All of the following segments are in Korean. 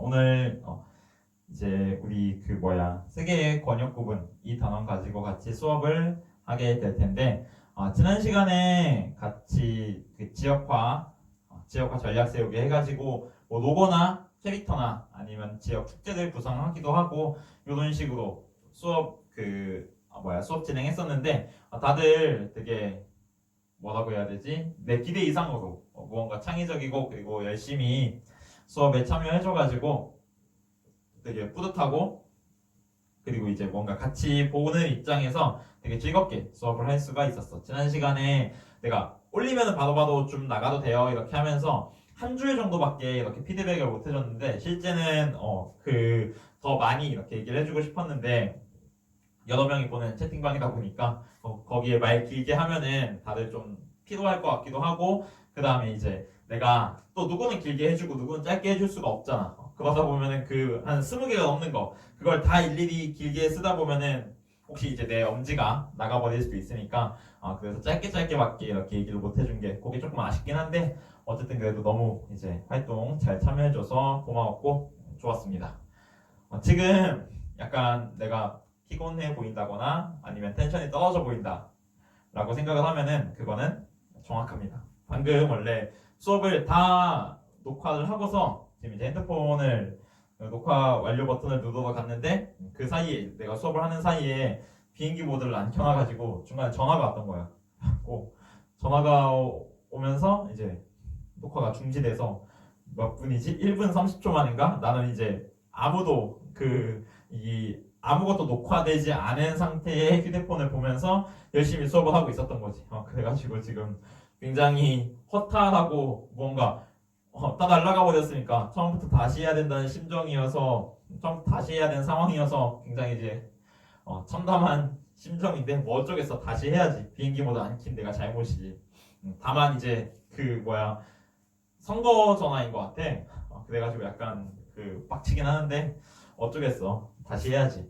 오늘 이제 우리 세계의 권역 구분 이 단원 가지고 같이 수업을 하게 될 텐데 지난 시간에 같이 그 지역화 전략 세우기 해가지고 뭐 로고나 캐릭터나 아니면 지역 축제들 구성하기도 하고 이런 식으로 수업 진행했었는데 다들 되게 뭐라고 해야 되지? 내 기대 이상으로 무언가 창의적이고 그리고 열심히 수업에 참여해줘가지고 되게 뿌듯하고 그리고 이제 뭔가 같이 보는 입장에서 되게 즐겁게 수업을 할 수가 있었어. 지난 시간에 내가 올리면 바로바로 좀 나가도 돼요 이렇게 하면서 한 줄 정도밖에 이렇게 피드백을 못 해줬는데 실제는 더 많이 이렇게 얘기를 해주고 싶었는데 여러 명이 보는 채팅방이다 보니까 거기에 말 길게 하면은 다들 좀 피로할 것 같기도 하고 그 다음에 이제 내가 또 누구는 길게 해주고 누구는 짧게 해줄 수가 없잖아. 그러다 보면은 그 한 20개가 넘는 거 그걸 다 일일이 길게 쓰다 보면은 혹시 이제 내 엄지가 나가버릴 수도 있으니까 그래서 짧게밖에 이렇게 얘기를 못 해준 게 그게 조금 아쉽긴 한데 어쨌든 그래도 너무 이제 활동 잘 참여해줘서 고마웠고 좋았습니다. 지금 약간 내가 피곤해 보인다거나 아니면 텐션이 떨어져 보인다 라고 생각을 하면은 그거는 정확합니다. 방금 원래 수업을 다 녹화를 하고서 지금 이제 핸드폰을 녹화 완료 버튼을 누르러 갔는데 그 사이에 내가 수업을 하는 사이에 비행기 모드를 안 켜놔가지고 중간에 전화가 왔던 거야. 전화가 오면서 이제 녹화가 중지돼서 몇 분이지? 1분 30초 만인가? 나는 이제 아무것도 녹화되지 않은 상태의 휴대폰을 보면서 열심히 수업을 하고 있었던 거지. 그래가지고 지금 굉장히 허탈하고 뭔가 다 날아가 버렸으니까 처음부터 다시 해야 된다는 심정이어서 처음부터 다시 해야 되는 상황이어서 굉장히 이제 참담한 심정인데 뭐 어쩌겠어. 다시 해야지. 비행기 모드 안 킨 내가 잘못이지. 다만 이제 선거 전화인 것 같아. 그래가지고 약간 빡치긴 하는데 어쩌겠어. 다시 해야지.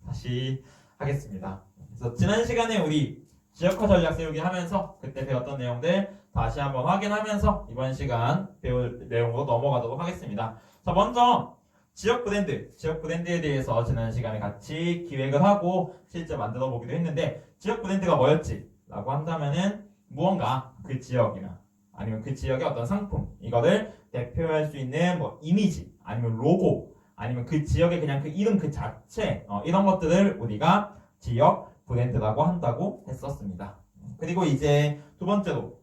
다시 하겠습니다. 그래서 지난 시간에 우리 지역화 전략 세우기 하면서 그때 배웠던 내용들 다시 한번 확인하면서 이번 시간 배울 내용으로 넘어가도록 하겠습니다. 자, 먼저 지역 브랜드에 대해서 지난 시간에 같이 기획을 하고 실제 만들어 보기도 했는데 지역 브랜드가 뭐였지? 라고 한다면은 무언가 그 지역이나 아니면 그 지역의 어떤 상품 이거를 대표할 수 있는 뭐 이미지 아니면 로고 아니면 그 지역의 그냥 그 이름 그 자체 이런 것들을 우리가 지역 브랜드라고 한다고 했었습니다. 그리고 이제 두 번째로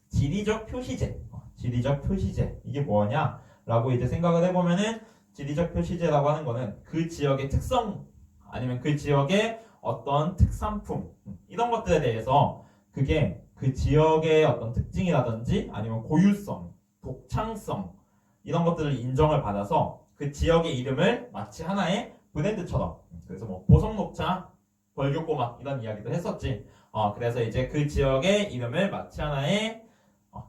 지리적 표시제 이게 뭐냐라고 이제 생각을 해보면은 지리적 표시제라고 하는 거는 그 지역의 특성 아니면 그 지역의 어떤 특산품 이런 것들에 대해서 그게 그 지역의 어떤 특징이라든지 아니면 고유성, 독창성 이런 것들을 인정을 받아서 그 지역의 이름을 마치 하나의 브랜드처럼 그래서 뭐 보성녹차, 벌교꼬막 이런 이야기도 했었지. 그래서 이제 그 지역의 이름을 마치 하나의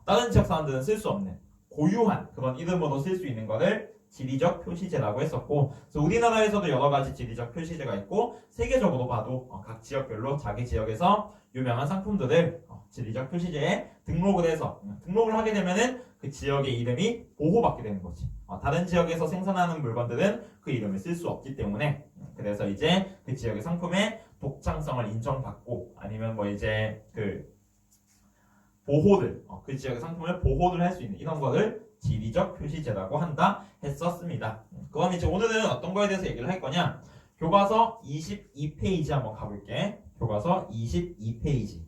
다른 지역 사람들은 쓸 수 없는 고유한 그런 이름으로 쓸 수 있는 것을 지리적 표시제라고 했었고 그래서 우리나라에서도 여러 가지 지리적 표시제가 있고 세계적으로 봐도 각 지역별로 자기 지역에서 유명한 상품들을 지리적 표시제에 등록을 하게 되면은 그 지역의 이름이 보호받게 되는 거지. 다른 지역에서 생산하는 물건들은 그 이름을 쓸 수 없기 때문에 그래서 이제 그 지역의 상품의 독창성을 인정받고 아니면 뭐 이제 그 지역의 상품을 보호를 할 수 있는 이런 거를 지리적 표시제라고 한다 했었습니다. 그럼 이제 오늘은 어떤 거에 대해서 얘기를 할 거냐? 교과서 22페이지 한번 가볼게. 교과서 22페이지.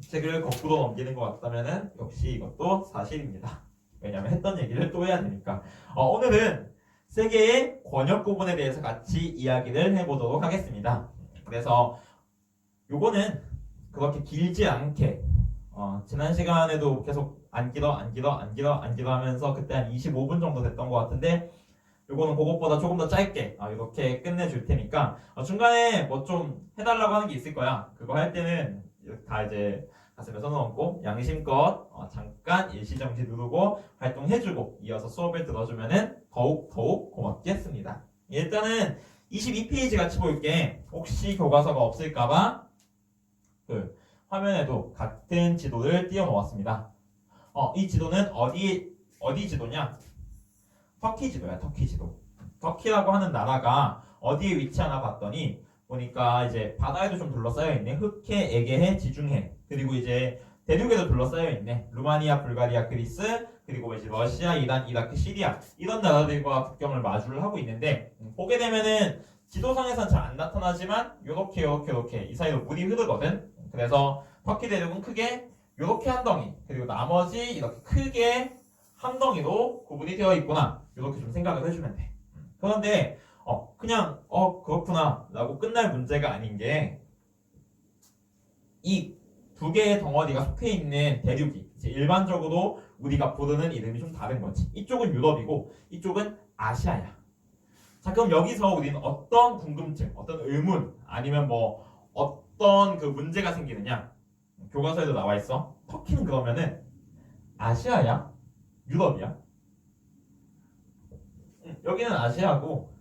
책을 거꾸로 넘기는 것 같다면은 역시 이것도 사실입니다. 왜냐면 했던 얘기를 또 해야 되니까. 오늘은 세계의 권역 구분에 대해서 같이 이야기를 해보도록 하겠습니다. 그래서 요거는 그렇게 길지 않게 지난 시간에도 계속 안 길어 하면서 그때 한 25분 정도 됐던 것 같은데 요거는 그것보다 조금 더 짧게 이렇게 끝내줄 테니까 중간에 뭐 좀 해달라고 하는 게 있을 거야. 그거 할 때는 다 이제 가슴에 손을 얹고 양심껏 잠깐 일시정지 누르고 활동해주고 이어서 수업을 들어주면은 더욱 고맙겠습니다. 일단은 22페이지 같이 볼게. 혹시 교과서가 없을까봐 화면에도 같은 지도를 띄워 놓았습니다. 이 지도는 어디 지도냐? 터키 지도야, 터키 지도. 터키라고 하는 나라가 어디에 위치하나 봤더니 보니까 이제 바다에도 좀 둘러싸여 있네. 흑해, 에게해, 지중해. 그리고 이제 대륙에도 둘러싸여 있네. 루마니아, 불가리아, 그리스, 그리고 이제 러시아, 이란, 이라크, 시리아 이런 나라들과 국경을 마주를 하고 있는데 보게 되면은 지도상에선 잘 안 나타나지만 요렇게 이 사이로 물이 흐르거든. 그래서 터키 대륙은 크게 요렇게 한 덩이 그리고 나머지 이렇게 크게 한 덩이로 구분이 되어 있구나. 이렇게 좀 생각을 해주면 돼. 그런데 그냥 그렇구나 라고 끝날 문제가 아닌 게 이 두 개의 덩어리가 속해 있는 대륙이 이제 일반적으로 우리가 부르는 이름이 좀 다른 거지. 이쪽은 유럽이고 이쪽은 아시아야. 자, 그럼 여기서 우리는 어떤 궁금증, 어떤 의문 아니면 뭐 어떤 그 문제가 생기느냐. 교과서에도 나와 있어. 터키는 그러면은 아시아야? 유럽이야? 여기는 아시아고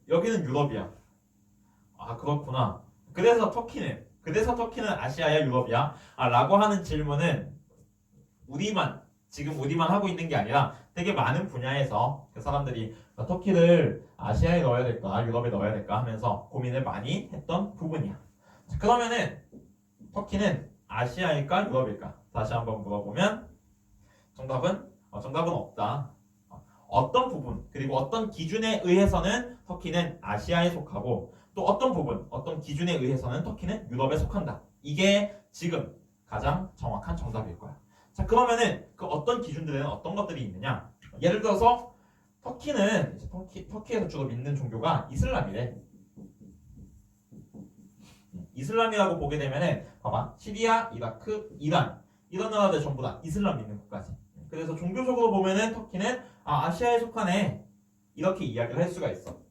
여기는 유럽이야. 아, 그렇구나. 그래서 터키는 아시아야, 유럽이야? 라고 하는 질문은 지금 우리만 하고 있는 게 아니라 되게 많은 분야에서 그 사람들이 터키를 아시아에 넣어야 될까, 유럽에 넣어야 될까 하면서 고민을 많이 했던 부분이야. 자, 그러면은 터키는 아시아일까, 유럽일까? 다시 한번 물어보면 정답은 없다. 어떤 부분 그리고 어떤 기준에 의해서는 터키는 아시아에 속하고 또 어떤 부분 어떤 기준에 의해서는 터키는 유럽에 속한다. 이게 지금 가장 정확한 정답일 거야. 자, 그러면은 그 어떤 기준들에는 어떤 것들이 있느냐. 예를 들어서 터키는 이제 터키에서 주로 믿는 종교가 이슬람이래. 이슬람이라고 보게 되면은 봐봐, 시리아, 이라크, 이란 이런 나라들 전부 다 이슬람 믿는 국가지. 그래서 종교적으로 보면은 터키는 아시아에 속하네 이렇게 이야기를 할 수가 있어.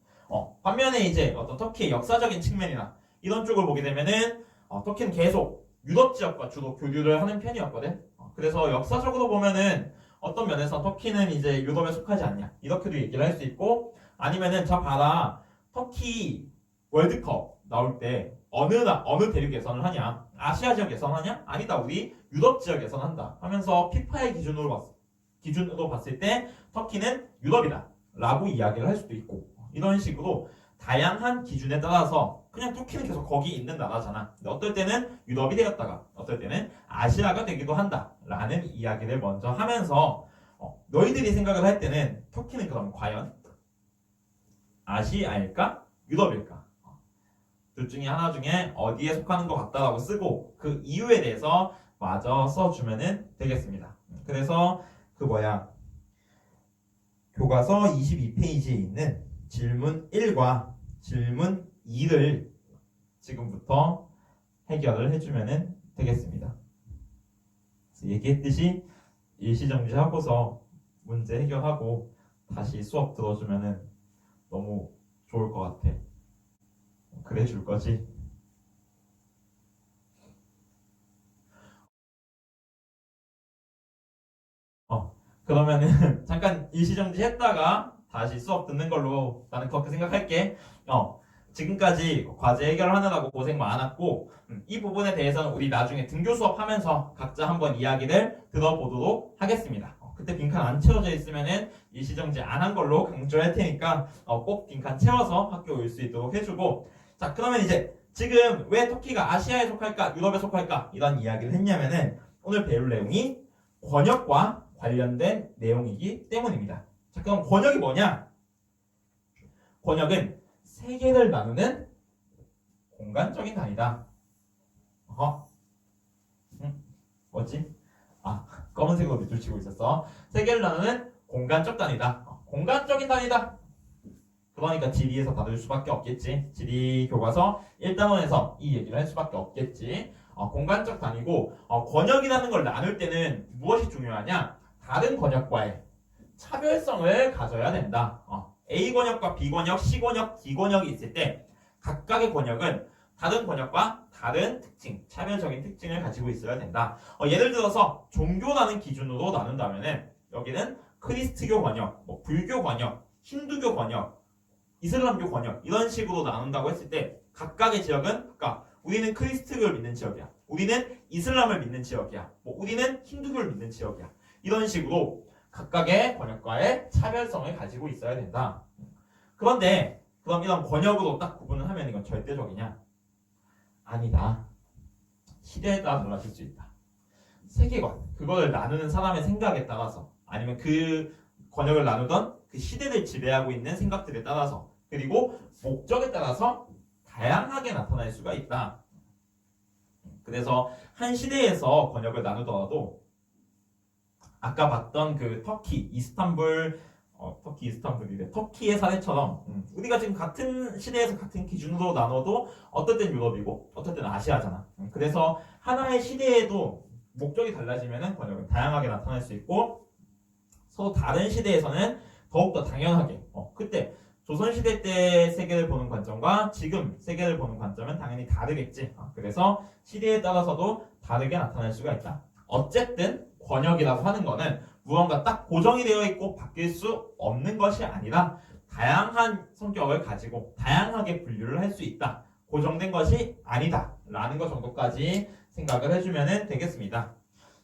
반면에 이제 어떤 터키의 역사적인 측면이나 이런 쪽을 보게 되면은 터키는 계속 유럽 지역과 주로 교류를 하는 편이었거든. 그래서 역사적으로 보면은 어떤 면에서 터키는 이제 유럽에 속하지 않냐 이렇게도 얘기를 할 수 있고 아니면은 자 봐라 터키 월드컵 나올 때 어느 대륙 예선을 하냐? 아시아 지역 예선하냐? 아니다, 우리 유럽 지역 예선한다 하면서 피파의 기준으로 봤을 때 터키는 유럽이다 라고 이야기를 할 수도 있고 이런 식으로 다양한 기준에 따라서 그냥 터키는 계속 거기 있는 나라잖아. 근데 어떨 때는 유럽이 되었다가 어떨 때는 아시아가 되기도 한다 라는 이야기를 먼저 하면서 너희들이 생각을 할 때는 터키는 그럼 과연 아시아일까? 유럽일까? 둘 중에 하나 중에 어디에 속하는 것 같다라고 쓰고 그 이유에 대해서 마저 써주면 되겠습니다. 그래서 교과서 22페이지에 있는 질문 1과 질문 2를 지금부터 해결을 해주면 되겠습니다. 얘기했듯이 일시정지하고서 문제 해결하고 다시 수업 들어주면 너무 좋을 것 같아. 그래 줄 거지? 그러면은 잠깐 일시정지 했다가 다시 수업 듣는 걸로 나는 그렇게 생각할게. 지금까지 과제 해결하느라고 고생 많았고 이 부분에 대해서는 우리 나중에 등교 수업하면서 각자 한번 이야기를 들어보도록 하겠습니다. 그때 빈칸 안 채워져 있으면은 일시정지 안 한 걸로 강조할 테니까 꼭 빈칸 채워서 학교 올 수 있도록 해주고 자, 그러면 이제 지금 왜 터키가 아시아에 속할까 유럽에 속할까 이런 이야기를 했냐면은 오늘 배울 내용이 권역과 관련된 내용이기 때문입니다. 자, 그럼 권역이 뭐냐? 권역은 세계를 나누는 공간적인 단위다. 뭐지? 검은색으로 밑줄 치고 있었어. 세계를 나누는 공간적 단위다. 공간적인 단위다. 그러니까 지리에서 다룰 수밖에 없겠지. 지리 교과서 1단원에서 이 얘기를 할 수밖에 없겠지. 공간적 단위고 권역이라는 걸 나눌 때는 무엇이 중요하냐? 다른 권역과의 차별성을 가져야 된다. A 권역과 B 권역, C 권역, D 권역이 있을 때 각각의 권역은 다른 권역과 다른 특징, 차별적인 특징을 가지고 있어야 된다. 예를 들어서 종교라는 기준으로 나눈다면은 여기는 크리스트교 권역, 불교 권역, 힌두교 권역, 이슬람교 권역 이런 식으로 나눈다고 했을 때 각각의 지역은 그러니까 우리는 크리스트교를 믿는 지역이야. 우리는 이슬람을 믿는 지역이야. 우리는 힌두교를 믿는 지역이야. 이런 식으로 각각의 권역과의 차별성을 가지고 있어야 된다. 그런데 그럼 이런 권역으로 딱 구분을 하면 이건 절대적이냐? 아니다. 시대에 따라 달라질 수 있다. 세계관, 그걸 나누는 사람의 생각에 따라서 아니면 그 권역을 나누던 그 시대를 지배하고 있는 생각들에 따라서 그리고 목적에 따라서 다양하게 나타날 수가 있다. 그래서 한 시대에서 권역을 나누더라도 아까 봤던 그 터키, 이스탄불, 터키 이스탄불이래. 터키의 사례처럼 우리가 지금 같은 시대에서 같은 기준으로 나눠도 어떨 땐 유럽이고 어떨 땐 아시아잖아. 그래서 하나의 시대에도 목적이 달라지면은 권역은 다양하게 나타날 수 있고 서로 다른 시대에서는 더욱더 당연하게 그때 조선시대 때 세계를 보는 관점과 지금 세계를 보는 관점은 당연히 다르겠지. 그래서 시대에 따라서도 다르게 나타날 수가 있다. 어쨌든 권역이라고 하는 거는 무언가 딱 고정이 되어 있고 바뀔 수 없는 것이 아니라 다양한 성격을 가지고 다양하게 분류를 할 수 있다. 고정된 것이 아니다. 라는 것 정도까지 생각을 해주면 되겠습니다.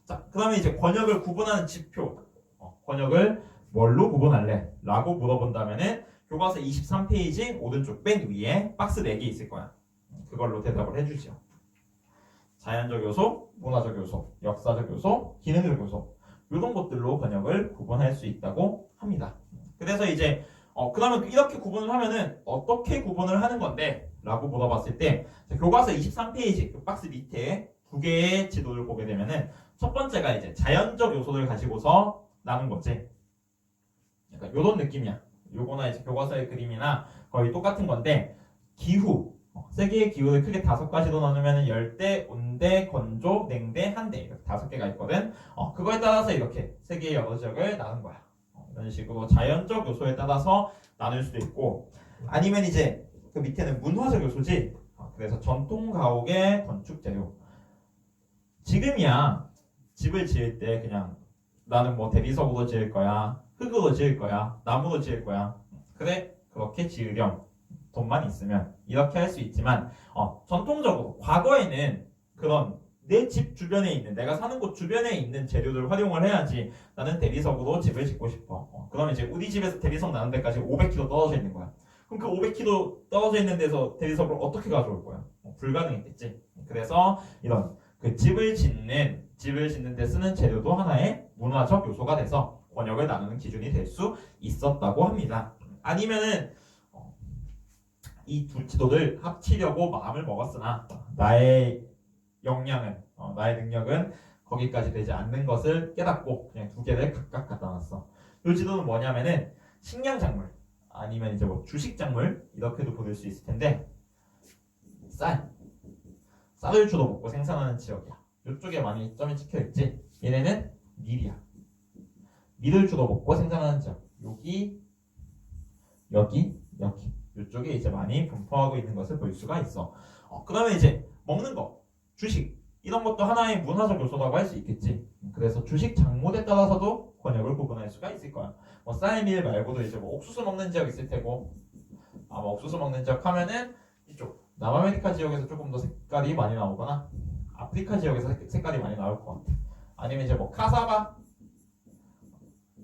자, 그러면 이제 권역을 구분하는 지표. 권역을 뭘로 구분할래? 라고 물어본다면은 교과서 23페이지 오른쪽 맨 위에 박스 4개 있을 거야. 그걸로 대답을 해주죠. 자연적 요소, 문화적 요소, 역사적 요소, 기능적 요소 이런 것들로 권역을 구분할 수 있다고 합니다. 그래서 이제 그러면 이렇게 구분을 하면은 어떻게 구분을 하는 건데? 라고 물어봤을 때 교과서 23페이지 그 박스 밑에 2개의 지도를 보게 되면은 첫 번째가 이제 자연적 요소를 가지고서 나눈 거지. 약간 요런 느낌이야. 요거나 이제 교과서의 그림이나 거의 똑같은 건데 기후 세계의 기후를 크게 5가지로 나누면 열대, 온대, 건조, 냉대, 한대 이렇게 5개가 있거든. 그거에 따라서 이렇게 세계의 여러 지역을 나눈 거야. 이런 식으로 자연적 요소에 따라서 나눌 수도 있고 아니면 이제 그 밑에는 문화적 요소지. 그래서 전통 가옥의 건축 재료. 지금이야 집을 지을 때 그냥 나는 뭐 대리석으로 지을 거야, 흙으로 지을 거야, 나무로 지을 거야. 그래 그렇게 지으렴. 돈만 있으면 이렇게 할 수 있지만 전통적으로 과거에는 그런 내 집 주변에 있는 내가 사는 곳 주변에 있는 재료를 활용을 해야지. 나는 대리석으로 집을 짓고 싶어. 그러면 이제 우리 집에서 대리석 나는 데까지 500km 떨어져 있는 거야. 그럼 그 500km 떨어져 있는 데서 대리석을 어떻게 가져올 거야? 불가능했겠지. 그래서 이런 그 집을 짓는 데 쓰는 재료도 하나의 문화적 요소가 돼서 권역을 나누는 기준이 될 수 있었다고 합니다. 아니면은 이 두 지도를 합치려고 마음을 먹었으나 나의 역량은 나의 능력은 거기까지 되지 않는 것을 깨닫고 그냥 2개를 각각 갖다 놨어. 이 지도는 뭐냐면은 식량작물 아니면 이제 뭐 주식작물 이렇게도 부를 수 있을 텐데 쌀을 주로 먹고 생산하는 지역이야. 이쪽에 많이 점이 찍혀 있지. 얘네는 밀이야. 밀을 주로 먹고 생산하는 지역. 여기 이쪽에 이제 많이 분포하고 있는 것을 볼 수가 있어. 그러면 이제 먹는 거, 주식 이런 것도 하나의 문화적 요소라고 할 수 있겠지. 그래서 주식 작물에 따라서도 권역을 구분할 수가 있을 거야. 뭐 쌀밀 말고도 이제 뭐 옥수수 먹는 지역 있을 테고, 뭐 옥수수 먹는 지역 하면은 이쪽 남아메리카 지역에서 조금 더 색깔이 많이 나오거나 아프리카 지역에서 색깔이 많이 나올 것 같아. 아니면 이제 뭐 카사바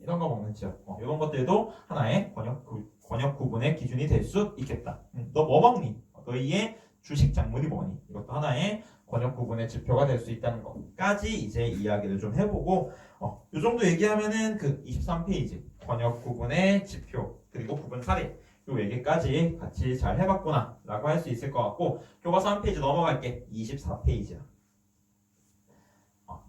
이런 거 먹는 지역, 이런 것들도 하나의 권역 구분의 기준이 될 수 있겠다. 너 뭐 먹니? 너희의 주식 작물이 뭐니? 이것도 하나의 권역 구분의 지표가 될 수 있다는 것까지 이제 이야기를 좀 해보고 이 정도 얘기하면은 그 23페이지 권역 구분의 지표 그리고 구분 사례 요 4개까지 같이 잘 해봤구나 라고 할 수 있을 것 같고 교과서 한 페이지 넘어갈게. 24페이지야.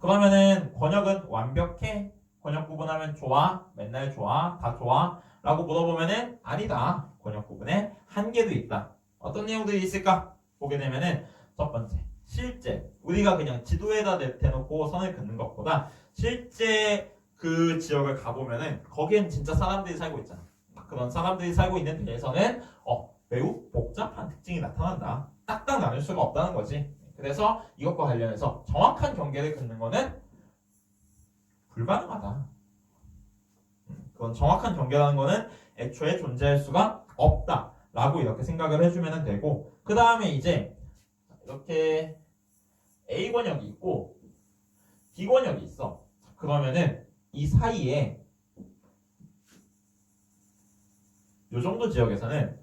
그러면은 권역은 완벽해? 권역 구분하면 좋아? 맨날 좋아? 다 좋아? 라고 물어보면은 아니다. 권역 구분에 한계도 있다. 어떤 내용들이 있을까? 보게 되면은 첫 번째, 실제 우리가 그냥 지도에다 대놓고 선을 긋는 것보다 실제 그 지역을 가보면은 거기엔 진짜 사람들이 살고 있잖아. 그런 사람들이 살고 있는 데에서는 매우 복잡한 특징이 나타난다. 딱딱 나눌 수가 없다는 거지. 그래서 이것과 관련해서 정확한 경계를 긋는 거는 불가능하다. 그건 정확한 경계라는 거는 애초에 존재할 수가 없다 라고 이렇게 생각을 해주면 되고 그 다음에 이제 이렇게 A 권역이 있고 B 권역이 있어. 그러면은 이 사이에 요 정도 지역에서는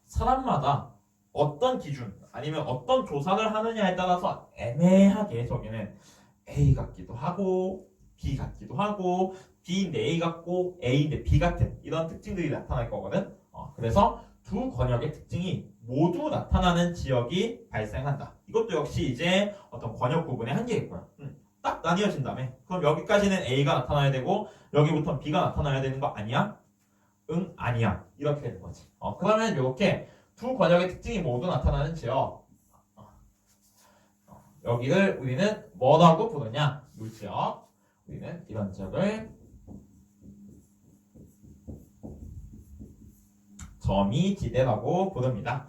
사람마다 어떤 기준 아니면 어떤 조사를 하느냐에 따라서 애매하게 저기는 A 같기도 하고 B 같기도 하고 B인데 A 같고 A인데 B 같은 이런 특징들이 나타날 거거든. 그래서 두 권역의 특징이 모두 나타나는 지역이 발생한다. 이것도 역시 이제 어떤 권역 구분의 한계일 거야. 딱 나뉘어진 다음에 그럼 여기까지는 A가 나타나야 되고 여기부터는 B가 나타나야 되는 거 아니야? 응, 아니야. 이렇게 되는 거지. 그러면 이렇게 두 권역의 특징이 모두 나타나는 지역 여기를 우리는 뭐라고 부르냐? 이 지역 우리는 이런 지역을 점이지대라고 부릅니다.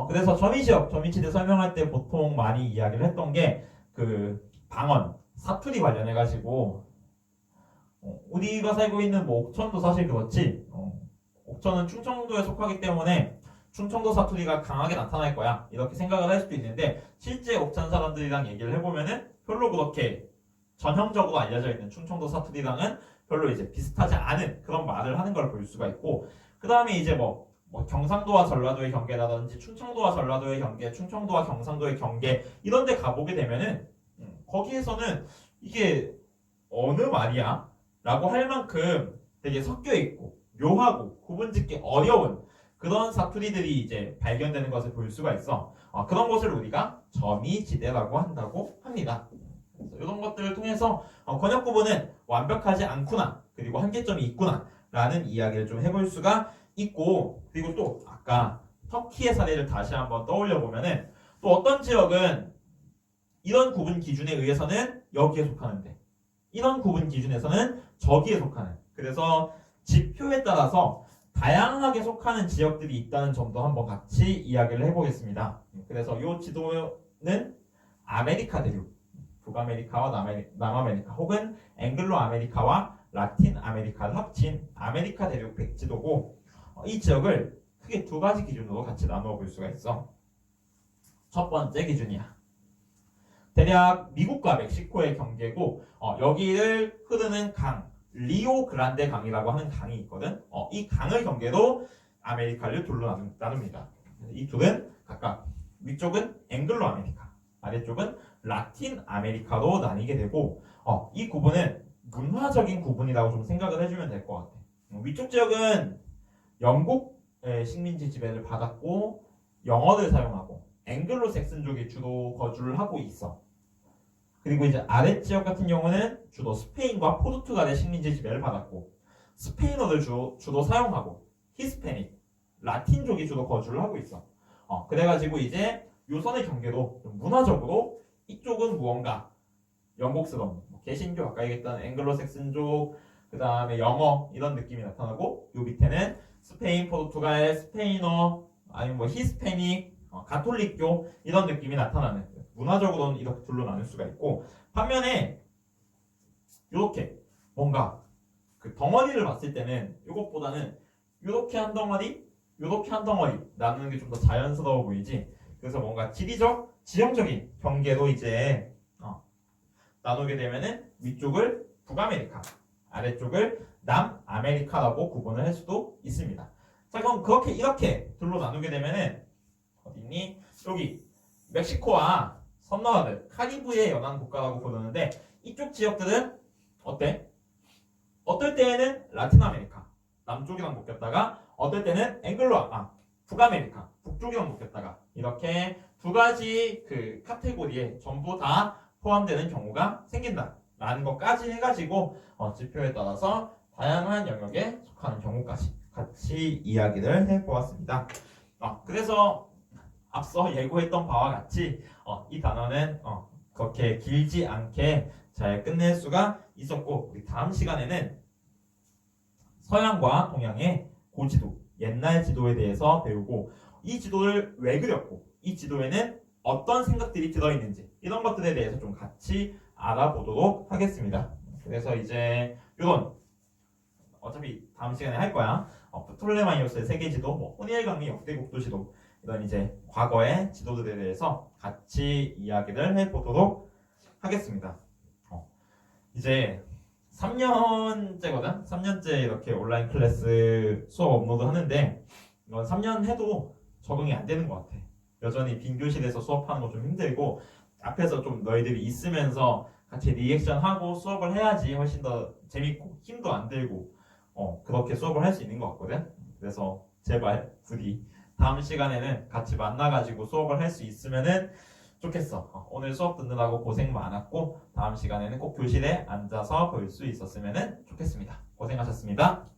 그래서 점이지역, 점이지대 설명할 때 보통 많이 이야기를 했던 게 그 방언, 사투리 관련해가지고 우리가 살고 있는 뭐 옥천도 사실 그렇지. 옥천은 충청도에 속하기 때문에 충청도 사투리가 강하게 나타날 거야. 이렇게 생각을 할 수도 있는데 실제 옥천 사람들이랑 얘기를 해보면은 별로 그렇게 전형적으로 알려져 있는 충청도 사투리랑은 별로 이제 비슷하지 않은 그런 말을 하는 걸 볼 수가 있고 그 다음에 이제 뭐 경상도와 전라도의 경계라든지 충청도와 전라도의 경계, 충청도와 경상도의 경계 이런 데 가보게 되면은 거기에서는 이게 어느 말이야? 라고 할 만큼 되게 섞여 있고 묘하고 구분짓기 어려운 그런 사투리들이 이제 발견되는 것을 볼 수가 있어. 그런 것을 우리가 점이지대라고 한다고 합니다. 그래서 이런 것들을 통해서 권역 구분은 완벽하지 않구나 그리고 한계점이 있구나 라는 이야기를 좀 해볼 수가 있고 그리고 또 아까 터키의 사례를 다시 한번 떠올려 보면은 또 어떤 지역은 이런 구분 기준에 의해서는 여기에 속하는데 이런 구분 기준에서는 저기에 속하는 그래서 지표에 따라서 다양하게 속하는 지역들이 있다는 점도 한번 같이 이야기를 해보겠습니다. 그래서 이 지도는 아메리카 대륙, 북아메리카와 남아메리카 혹은 앵글로 아메리카와 라틴 아메리카를 합친 아메리카 대륙 백지도고 이 지역을 크게 두 가지 기준으로 같이 나누어 볼 수가 있어. 첫 번째 기준이야. 대략 미국과 멕시코의 경계고 여기를 흐르는 강 리오 그란데 강이라고 하는 강이 있거든. 이 강을 경계로 아메리카를 둘로 나눕니다. 이 둘은 각각 위쪽은 앵글로 아메리카, 아래쪽은 라틴 아메리카로 나뉘게 되고 이 구분은 문화적인 구분이라고 좀 생각을 해주면 될 것 같아. 위쪽 지역은 영국의 식민지 지배를 받았고 영어를 사용하고 앵글로 섹슨족이 주로 거주를 하고 있어. 그리고 이제 아랫지역 같은 경우는 주로 스페인과 포르투갈의 식민지 지배를 받았고 스페인어를 주로 사용하고 히스패닉, 라틴족이 주로 거주를 하고 있어. 그래가지고 이제 요선의 경계도 문화적으로 이쪽은 무언가 영국스러운 개신교 아까 얘기했던 앵글로색슨족 그 다음에 영어 이런 느낌이 나타나고 요 밑에는 스페인, 포르투갈, 스페인어 아니면 뭐 히스패닉, 가톨릭교 이런 느낌이 나타나는 문화적으로는 이렇게 둘로 나눌 수가 있고 반면에 이렇게 뭔가 그 덩어리를 봤을 때는 이것보다는 이렇게 한 덩어리, 이렇게 한 덩어리 나누는 게 좀 더 자연스러워 보이지. 그래서 뭔가 지리적, 지형적인 경계로 이제 나누게 되면은 위쪽을 북아메리카, 아래쪽을 남아메리카라고 구분을 할 수도 있습니다. 자 그럼 그렇게 이렇게 둘로 나누게 되면은 어디니? 여기 멕시코와 섬나라들, 카리브해 연안 국가라고 부르는데 이쪽 지역들은 어때? 어떨 때에는 라틴 아메리카, 남쪽이랑 묶였다가 어떨 때는 북아메리카, 북쪽이랑 묶였다가 이렇게 두 가지 그 카테고리에 전부 다 포함되는 경우가 생긴다라는 것까지 해가지고 지표에 따라서 다양한 영역에 속하는 경우까지 같이 이야기를 해보았습니다. 그래서 앞서 예고했던 바와 같이 이 단어는 그렇게 길지 않게 잘 끝낼 수가 있었고 우리 다음 시간에는 서양과 동양의 고지도, 옛날 지도에 대해서 배우고 이 지도를 왜 그렸고 이 지도에는 어떤 생각들이 들어있는지 이런 것들에 대해서 좀 같이 알아보도록 하겠습니다. 그래서 이제 이런 어차피 다음 시간에 할 거야. 프톨레마이오스의 세계지도, 호니엘 강리 역대국도 지도 이런 이제 과거의 지도들에 대해서 같이 이야기를 해보도록 하겠습니다. 이제 3년째거든? 3년째 이렇게 온라인 클래스 수업 업로드 하는데 이건 3년 해도 적응이 안 되는 것 같아. 여전히 빈 교실에서 수업하는 거 좀 힘들고 앞에서 좀 너희들이 있으면서 같이 리액션하고 수업을 해야지 훨씬 더 재밌고 힘도 안 들고 그렇게 수업을 할 수 있는 것 같거든. 그래서 제발 부디 다음 시간에는 같이 만나가지고 수업을 할 수 있으면은 좋겠어. 오늘 수업 듣느라고 고생 많았고 다음 시간에는 꼭 교실에 앉아서 볼 수 있었으면 좋겠습니다. 고생하셨습니다.